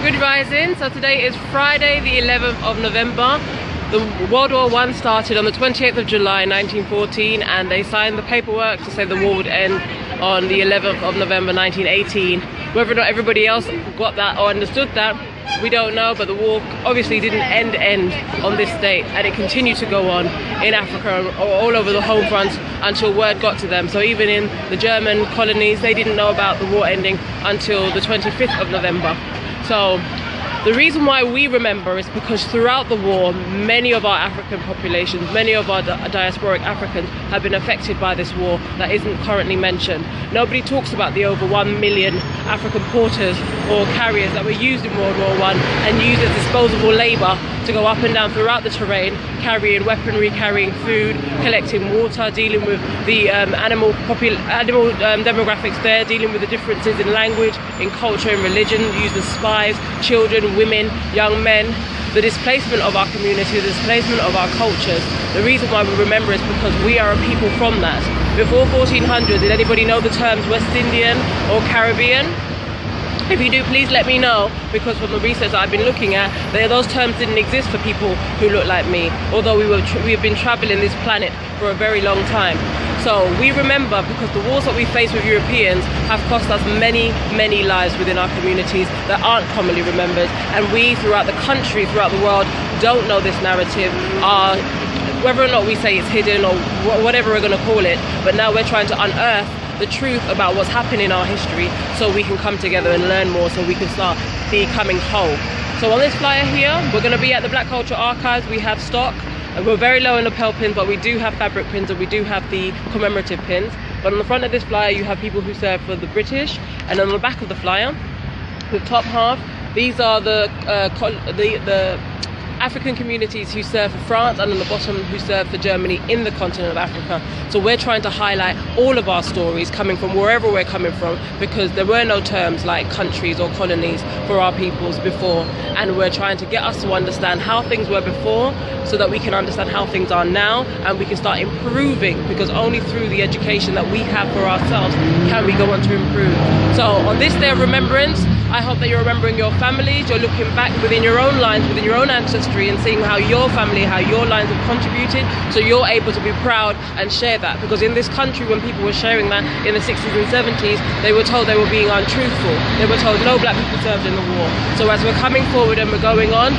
Good rising. So today is Friday the 11th of November. The World War I started on the 28th of July 1914 and they signed the paperwork to say the war would end on the 11th of November 1918. Whether or not everybody else got that or understood that, we don't know, but the war obviously didn't end on this date, and it continued to go on in Africa or all over the home front until word got to them. So even in the German colonies, they didn't know about the war ending until the 25th of November. So the reason why we remember is because throughout the war, many of our African populations, many of our diasporic Africans have been affected by this war that isn't currently mentioned. Nobody talks about the over 1 million African porters or carriers that were used in World War I and used as disposable labour to go up and down throughout the terrain, carrying weaponry, carrying food, collecting water, dealing with the animal demographics there, dealing with the differences in language, in culture, in religion, used as spies, children, women, young men, the displacement of our community, the displacement of our cultures. The reason why we remember is because we are a people from that. Before 1400, did anybody know the terms West Indian or Caribbean? If you do, please let me know, because from the research I've been looking at, those terms didn't exist for people who look like me, although we have been traveling this planet for a very long time. So we remember because the wars that we face with Europeans have cost us many lives within our communities that aren't commonly remembered, and we throughout the country, throughout the world, don't know this narrative. Whether or not we say it's hidden or whatever we're going to call it, but now we're trying to unearth the truth about what's happened in our history so we can come together and learn more, so we can start becoming whole. So on this flyer here, we're going to be at the Black Culture Archives. We have stock. We're very low in lapel pins, but we do have fabric pins and we do have the commemorative pins. But on the front of this flyer, you have people who served for the British, and on the back of the flyer, the top half, these are the African communities who serve for France, and on the bottom who serve for Germany in the continent of Africa. So we're trying to highlight all of our stories coming from wherever we're coming from, because there were no terms like countries or colonies for our peoples before, and we're trying to get us to understand how things were before so that we can understand how things are now, and we can start improving, because only through the education that we have for ourselves can we go on to improve. So on this day of remembrance, I hope that you're remembering your families, you're looking back within your own lines, within your own ancestry, and seeing how your family, how your lines have contributed, so you're able to be proud and share that. Because in this country, when people were sharing that in the 60s and 70s, they were told they were being untruthful. They were told no black people served in the war. So as we're coming forward and we're going on,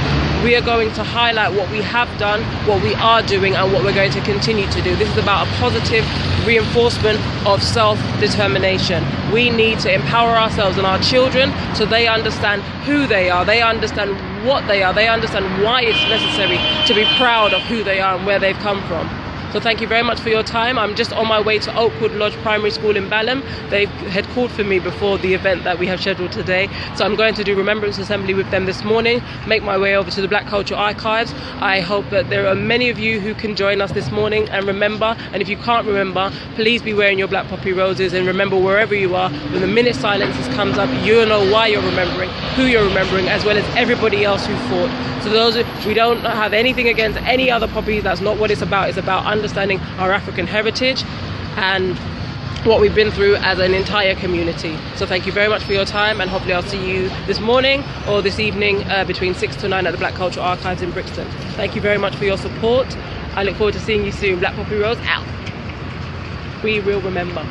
we are going to highlight what we have done, what we are doing, and what we're going to continue to do. This is about a positive reinforcement of self-determination. We need to empower ourselves and our children so they understand who they are, they understand what they are, they understand why it's necessary to be proud of who they are and where they've come from. So thank you very much for your time. I'm just on my way to Oakwood Lodge Primary School in Balham. They had called for me before the event that we have scheduled today. So I'm going to do Remembrance Assembly with them this morning, make my way over to the Black Culture Archives. I hope that there are many of you who can join us this morning and remember. And if you can't remember, please be wearing your black poppy roses, and remember wherever you are, when the minute silence comes up, you'll know why you're remembering, who you're remembering, as well as everybody else who fought. So we don't have anything against any other poppies. That's not what it's about. It's about understanding our African heritage and what we've been through as an entire community. So thank you very much for your time, and hopefully I'll see you this morning or this evening between 6 to 9 at the Black Culture Archives in Brixton. Thank you very much for your support. I look forward to seeing you soon. BlackPoppyRose out. We will remember.